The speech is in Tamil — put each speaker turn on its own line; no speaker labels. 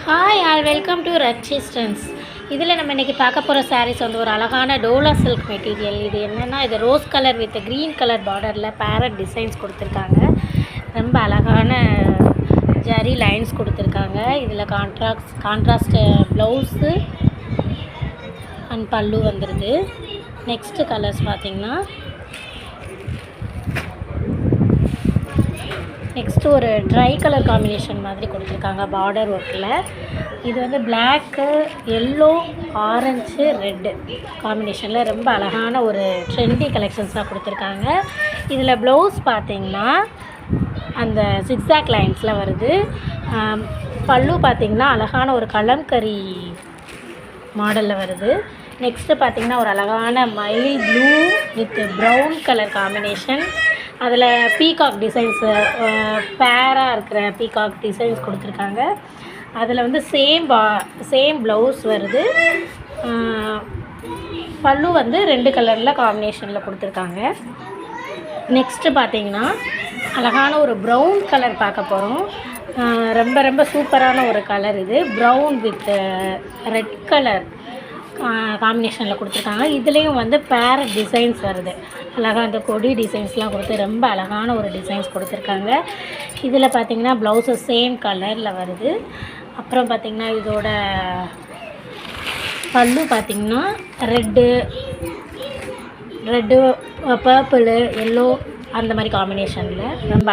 ஹாய் ஆல் வெல்கம் டு ரச்சிஸ்டன்ஸ். இதில் நம்ம இன்றைக்கி பார்க்க போகிற சாரீஸ் வந்து ஒரு அழகான டோலா சில்க் மெட்டீரியல். இது என்னென்னா, இது rose colour with green colour பார்டரில் பேரட் டிசைன்ஸ் கொடுத்துருக்காங்க. ரொம்ப அழகான ஜரி லைன்ஸ் கொடுத்துருக்காங்க. இதில் கான்ட்ராஸ்ட் ப்ளவுஸு அண்ட் பல்லு வந்துடுது. நெக்ஸ்ட்டு கலர்ஸ் பார்த்திங்கன்னா, நெக்ஸ்ட்டு ஒரு ட்ரை கலர் காம்பினேஷன் மாதிரி கொடுத்துருக்காங்க பார்டர் ஒர்க்கில். இது வந்து பிளாக்கு, எல்லோ, ஆரஞ்சு, ரெட்டு காம்பினேஷனில் ரொம்ப அழகான ஒரு ட்ரெண்டி கலெக்ஷன்ஸாக கொடுத்துருக்காங்க. இதில் ப்ளவுஸ் பார்த்திங்கன்னா அந்த ஜிக்ஸாக் லைன்ஸில் வருது. பல்லு பார்த்திங்கன்னா அழகான ஒரு கலம்கரி மாடலில் வருது. நெக்ஸ்ட்டு பார்த்திங்கன்னா ஒரு அழகான மயில் blue with brown colour combination. அதில் பீகாக் டிசைன்ஸு பேராக இருக்கிற பீகாக் டிசைன்ஸ் கொடுத்துருக்காங்க. அதில் வந்து சேம் ப்ளவுஸ் வருது. பல்லு வந்து 2 கலரில் காம்பினேஷனில் கொடுத்துருக்காங்க. நெக்ஸ்ட்டு பார்த்திங்கன்னா அழகான ஒரு ப்ரௌன் கலர் பார்க்க போகிறோம். ரொம்ப ரொம்ப சூப்பரான ஒரு கலர் இது. ப்ரௌன் வித் ரெட் கலர் காம்பினேஷனில் கொடுத்துருக்காங்க. இதுலேயும் வந்து பேரட் டிசைன்ஸ் வருது. அழகாக அந்த கொடி டிசைன்ஸ்லாம் கொடுத்து ரொம்ப அழகான ஒரு டிசைன்ஸ் கொடுத்துருக்காங்க. இதில் பார்த்திங்கன்னா ப்ளவுஸு சேம் கலரில் வருது. அப்புறம் பார்த்திங்கன்னா இதோட பல்லு பார்த்திங்கன்னா ரெட்டு, பர்பிளு, எல்லோ அந்த மாதிரி காம்பினேஷனில் ரொம்ப